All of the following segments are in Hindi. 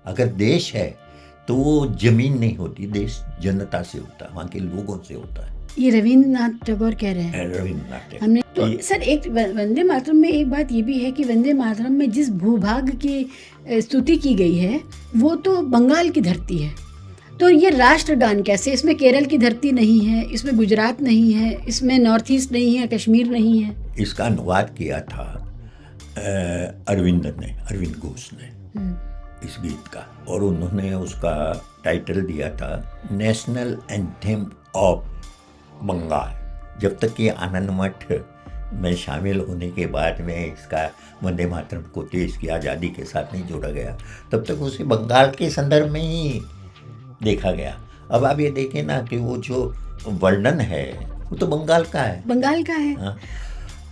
अगर देश है तो वो जमीन नहीं होती, देश जनता से होता है, वहाँ के लोगों से होता है। ये रविन्द्रनाथ टैगोर कह रहे हैं। रविन्द्रनाथ टैगोर हमने तो सर एक वंदे मातरम में एक बात ये भी है कि वंदे मातरम में जिस भूभाग की स्तुति की गई है वो तो बंगाल की धरती है, तो ये राष्ट्रगान कैसे? इसमें केरल की धरती नहीं है, इसमें गुजरात नहीं है, इसमें नॉर्थ ईस्ट नहीं है, कश्मीर नहीं है। इसका अनुवाद किया था अरविंद घोष ने इस गीत का, और उन्होंने उसका टाइटल दिया था नेशनल एंथेम ऑफ बंगाल। जब तक कि आनंद मठ में शामिल होने के बाद में इसका वंदे मातरम को देश की आज़ादी के साथ नहीं जोड़ा गया, तब तक उसे बंगाल के संदर्भ में ही देखा गया। अब आप ये देखें ना कि वो जो वर्णन है वो तो बंगाल का है। बंगाल का है। हाँ।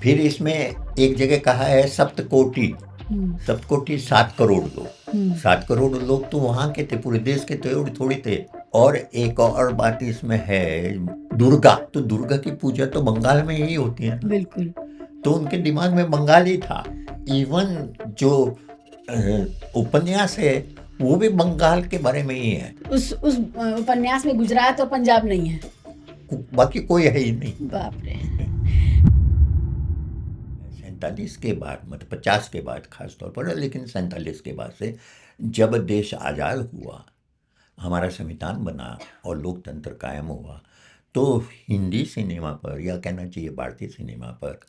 फिर इसमें एक जगह कहा है सप्तकोटि 7 करोड़ लोग। 7 करोड़ लोग तो वहाँ के थे, पूरे देश के थोड़ी थे। और एक और बात इसमें है, दुर्गा, तो दुर्गा की पूजा तो बंगाल में ही होती है। बिल्कुल। तो उनके दिमाग में बंगाल ही था। इवन जो उपन्यास है वो भी बंगाल के बारे में ही है। उस उपन्यास में गुजरात और पंजाब नहीं है, बाकी कोई है ही नहीं। बाप रे। 47 के बाद, मतलब 50 के बाद खास तौर पर, लेकिन 47 के बाद से जब देश आज़ाद हुआ, हमारा संविधान बना और लोकतंत्र कायम हुआ, तो हिंदी सिनेमा पर, या कहना चाहिए भारतीय सिनेमा पर,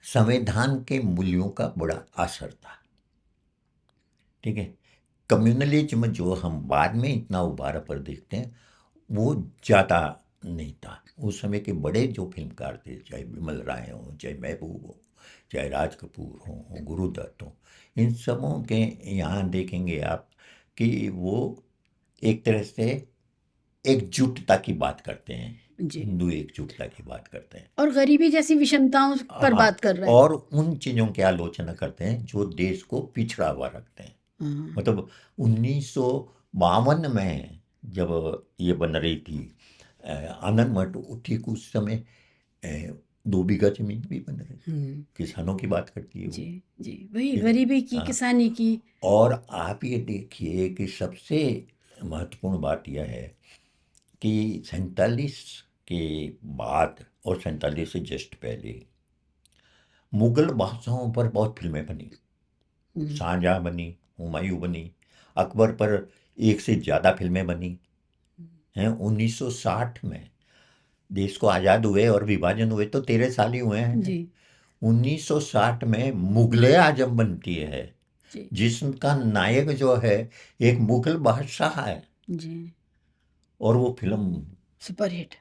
संविधान के मूल्यों का बड़ा असर था। ठीक है। कम्युनलिज्म जो हम बाद में इतना उबारा पर देखते हैं वो ज़्यादा नहीं था। उस समय के बड़े जो फिल्मकार थे, चाहे विमल राय हो, चाहे महबूब हो, चाहे राज कपूर हो, गुरुदत्त हो, इन सबों के यहाँ देखेंगे आप कि वो एक तरह से एकजुटता की बात करते हैं, हिंदू एकजुटता की बात करते हैं, और गरीबी जैसी विषमताओं पर बात कर रहे हैं, और उन चीज़ों की आलोचना करते हैं जो देश को पिछड़ा हुआ रखते हैं। मतलब 1952 में जब ये बन रही थी आनंद मठ, ठीक उस समय 2 बीघा जमीन भी बन रही थी। किसानों की बात करती है वो। जी जी, वही गरीबी की, किसानी की। और आप ये देखिए कि सबसे महत्वपूर्ण बात यह है कि 47 के बाद और 47 से जस्ट पहले मुगल बादशाहों पर बहुत फिल्में बनी। शाहजहां बनी, हुमायूं बनी, अकबर पर एक से ज़्यादा फिल्में बनी हैं। 1960 में देश को आज़ाद हुए और विभाजन हुए तो 13 साल ही हुए हैं जी। 1960 में मुगले आजम बनती है जी, जिसका नायक जो है एक मुगल बादशाह है जी, और वो फिल्म सुपरहिट।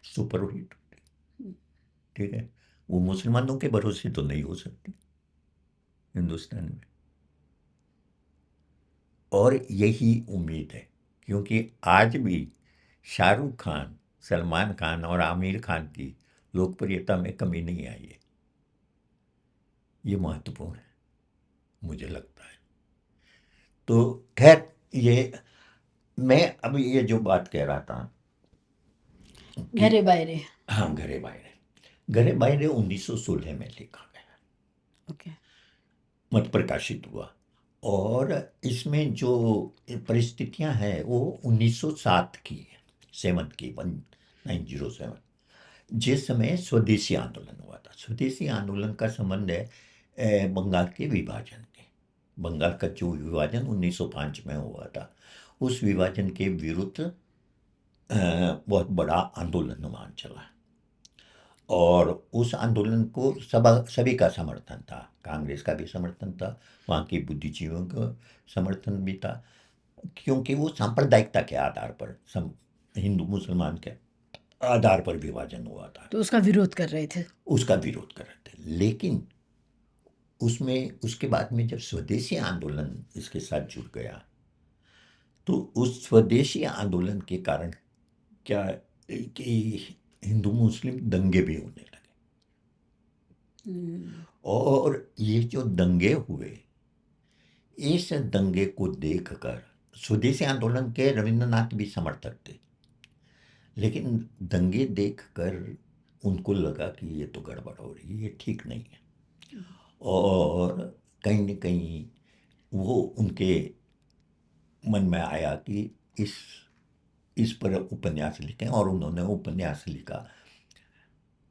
ठीक है। वो मुसलमानों के भरोसे तो नहीं हो सकती हिंदुस्तान में, और यही उम्मीद है, क्योंकि आज भी शाहरुख खान, सलमान खान और आमिर खान की लोकप्रियता में कमी नहीं आई है। ये महत्वपूर्ण है मुझे लगता है। तो खैर, ये मैं अभी ये जो बात कह रहा था घरे बायरे, हाँ, घरे बायरे 1916 में लिखा गया, ओके, मत प्रकाशित हुआ, और इसमें जो परिस्थितियां हैं वो 1907 की है, 1907, जिस समय स्वदेशी आंदोलन हुआ था। स्वदेशी आंदोलन का संबंध है बंगाल के विभाजन के। बंगाल का जो विभाजन 1905 में हुआ था, उस विभाजन के विरुद्ध बहुत बड़ा आंदोलन वहाँ चला, और उस आंदोलन को सभी का समर्थन था। कांग्रेस का भी समर्थन था, वहाँ के बुद्धिजीवियों का समर्थन भी था, क्योंकि वो सांप्रदायिकता के आधार पर, हिंदू मुसलमान के आधार पर विभाजन हुआ था, तो उसका विरोध कर रहे थे। लेकिन उसमें उसके बाद में जब स्वदेशी आंदोलन इसके साथ जुड़ गया, तो उस स्वदेशी आंदोलन के कारण क्या कि हिंदू मुस्लिम दंगे भी होने लगे, और ये जो दंगे हुए, इस दंगे को देखकर स्वदेशी आंदोलन के रविंद्रनाथ भी समर्थक थे, लेकिन दंगे देखकर उनको लगा कि ये तो गड़बड़ हो रही है, ये ठीक नहीं है, और कहीं न कहीं वो उनके मन में आया कि इस पर उपन्यास लिखें, और उन्होंने उपन्यास लिखा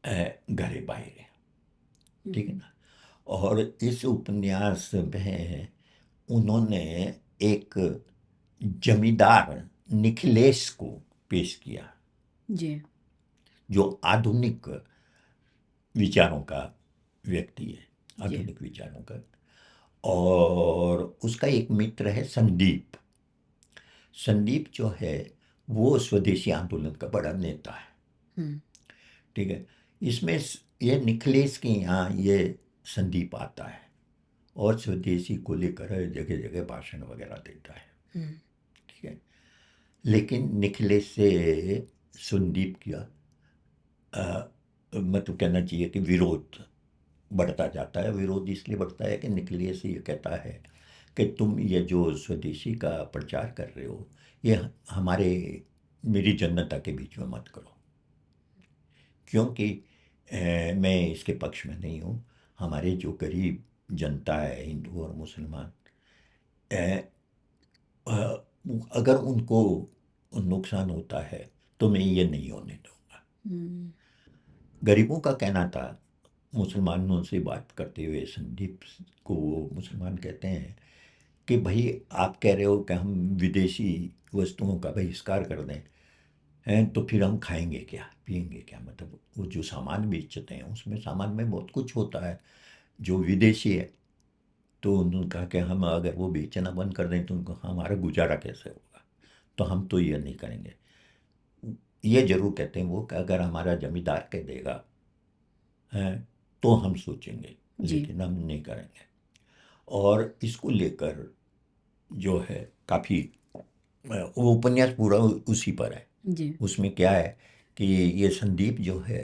घरे बाहरे, ठीक है ना। और इस उपन्यास में उन्होंने एक जमींदार निखिलेश को पेश किया, जी जो आधुनिक विचारों का व्यक्ति है, जी आधुनिक विचारों का। और उसका एक मित्र है संदीप। संदीप जो है वो स्वदेशी आंदोलन का बड़ा नेता है, हम्म, ठीक है। इसमें ये निखिलेश के यहाँ ये संदीप आता है और स्वदेशी को लेकर जगह जगह भाषण वगैरह देता है, हम्म, ठीक है। लेकिन निखिलेश से संदीप किया मतलब कहना चाहिए कि विरोध बढ़ता जाता है। विरोध इसलिए बढ़ता है कि निखिलेश ये कहता है कि तुम ये जो स्वदेशी का प्रचार कर रहे हो, ये मेरी जनता के बीच में मत करो, क्योंकि मैं इसके पक्ष में नहीं हूँ। हमारे जो गरीब जनता है, हिंदू और मुसलमान, अ, अ, अगर उनको नुकसान होता है तो मैं ये नहीं होने दूंगा। हम्म, गरीबों का कहना था, मुसलमानों से बात करते हुए संदीप को वो मुसलमान कहते हैं कि भाई आप कह रहे हो कि हम विदेशी वस्तुओं का बहिष्कार कर दें, हैं, तो फिर हम खाएंगे क्या, पिएंगे क्या। मतलब वो जो सामान बेचते हैं उसमें सामान में बहुत कुछ होता है जो विदेशी है। तो उन्होंने कहा कि हम अगर वो बेचना बंद कर दें तो उनको हमारा गुजारा कैसे होगा, तो हम तो ये नहीं करेंगे। ये जरूर कहते हैं वो कि अगर हमारा जमींदार कह देगा हैं तो हम सोचेंगे, जी लेकिन हम नहीं करेंगे। और इसको लेकर जो है काफ़ी वो उपन्यास पूरा उसी पर है। जी उसमें क्या है कि ये संदीप जो है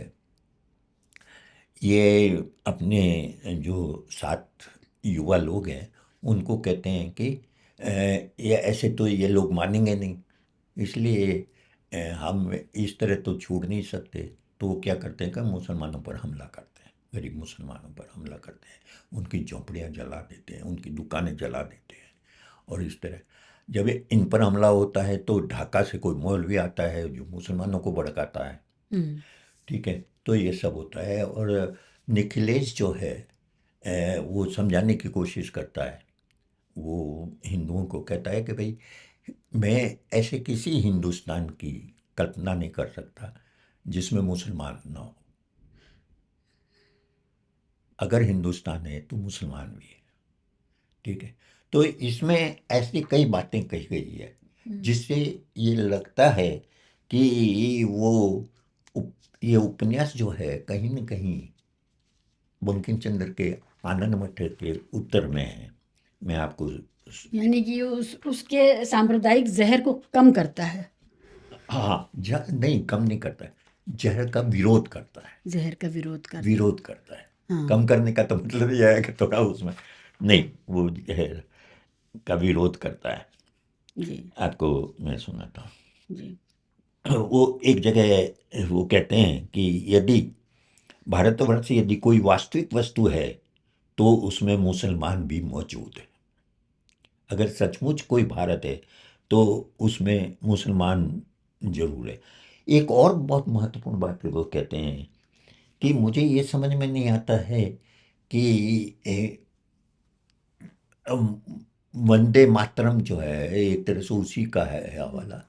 ये अपने जो साथ युवा लोग हैं उनको कहते हैं कि ये ऐसे तो ये लोग मानेंगे नहीं, इसलिए हम इस तरह तो छोड़ नहीं सकते। तो वो क्या करते हैं कि मुसलमानों पर हमला करते हैं, गरीब मुसलमानों पर हमला करते हैं, उनकी झोंपड़ियाँ जला देते हैं, उनकी दुकानें जला देते हैं। और इस तरह जब इन पर हमला होता है तो ढाका से कोई मौलवी आता है जो मुसलमानों को भड़काता है, हम्म, ठीक है। तो ये सब होता है। और निखिलेश जो है वो समझाने की कोशिश करता है। वो हिंदुओं को कहता है कि भाई मैं ऐसे किसी हिंदुस्तान की कल्पना नहीं कर सकता जिसमें मुसलमान ना हो। अगर हिंदुस्तान है तो मुसलमान भी है, ठीक है। तो इसमें ऐसी कई बातें कही गई है जिससे ये लगता है कि ये उपन्यास जो है कहीं न कहीं बंकिम चंद्र के आनंद मठ के उत्तर में है। मैं आपको यानी कि उसके सांप्रदायिक जहर को कम करता है, हाँ, नहीं कम नहीं करता है, जहर का विरोध करता है। जहर का विरोध करता विरोध करता है। हाँ कम करने का तो मतलब यह है कि थोड़ा उसमें नहीं, वो जहर का विरोध करता है। जी आपको मैं सुनाता हूँ। जी वो एक जगह वो कहते हैं कि यदि भारतवर्ष यदि कोई वास्तविक वस्तु है तो उसमें मुसलमान भी मौजूद है। अगर सचमुच कोई भारत है तो उसमें मुसलमान जरूर है। एक और बहुत महत्वपूर्ण बात वो कहते हैं कि मुझे ये समझ में नहीं आता है कि अम, वंदे मातरम जो है एक तरह से उसी का है हवाला,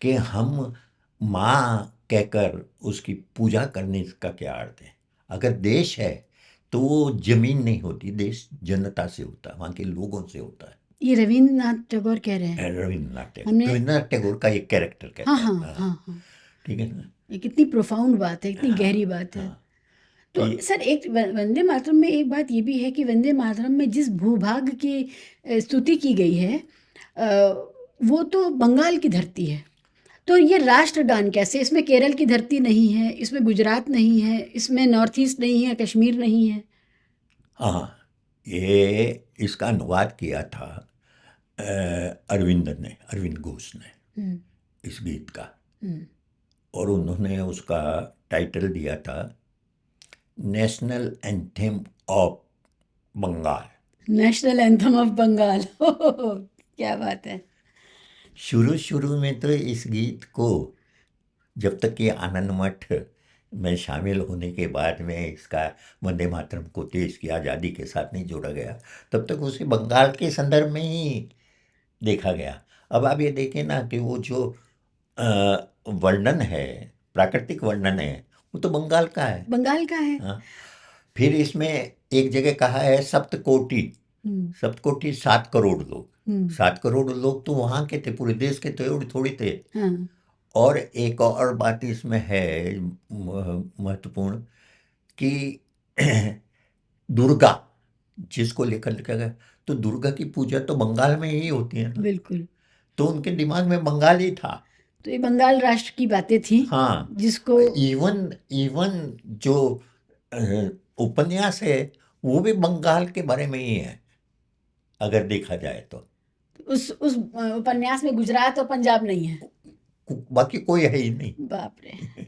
कि हम माँ कहकर उसकी पूजा करने का क्या अर्थ है। अगर देश है तो वो जमीन नहीं होती, देश जनता से होता है, वहाँ के लोगों से होता है। ये रविन्द्रनाथ टैगोर कह रहे हैं। रविन्द्रनाथ टैगोर, हमने रविन्द्रनाथ टैगोर का एक कैरेक्टर हाँ कहता है, हाँ हाँ, हाँ हाँ, ठीक है ना। ये कितनी प्रोफाउंड बात है, कितनी हाँ गहरी बात है। हाँ। तो ये सर एक वंदे मातरम में एक बात ये भी है कि वंदे मातरम में जिस भूभाग की स्तुति की गई है, वो तो बंगाल की धरती है। तो ये राष्ट्रगान कैसे, इसमें केरल की धरती नहीं है, इसमें गुजरात नहीं है, इसमें नॉर्थ ईस्ट नहीं है, कश्मीर नहीं है। हाँ, ये इसका अनुवाद किया था अ, अरविंद घोष ने हम्म, इस गीत का। हम्म, और उन्होंने उसका टाइटल दिया था national anthem of Bengal. National anthem of Bengal क्या बात है। शुरू शुरू में तो इस गीत को, जब तक कि आनंद मठ में शामिल होने के बाद में इसका वंदे मातरम को देश की आज़ादी के साथ नहीं जोड़ा गया, तब तक उसे बंगाल के संदर्भ में ही देखा गया। अब आप ये देखें ना कि वो जो वर्णन है, प्राकृतिक वर्णन है, वो तो बंगाल का है। बंगाल का है। हाँ, फिर इसमें एक जगह कहा है सप्तकोटि। सप्तकोटि 7 करोड़ लोग। 7 करोड़ लोग तो वहाँ के थे, पूरे देश के थोड़ी थे। हाँ। और एक और बात इसमें है महत्वपूर्ण कि दुर्गा जिसको लेकर लिखा गया, तो दुर्गा की पूजा तो बंगाल में ही होती है ना, बिल्कुल। तो उनके दिमाग में बंगाल ही था। तो ये बंगाल राष्ट्र की बातें थी। हाँ, जिसको इवन जो उपन्यास है वो भी बंगाल के बारे में ही है, अगर देखा जाए तो। उस उपन्यास में गुजरात और पंजाब नहीं है। बाकी कोई है ही नहीं। बाप रे।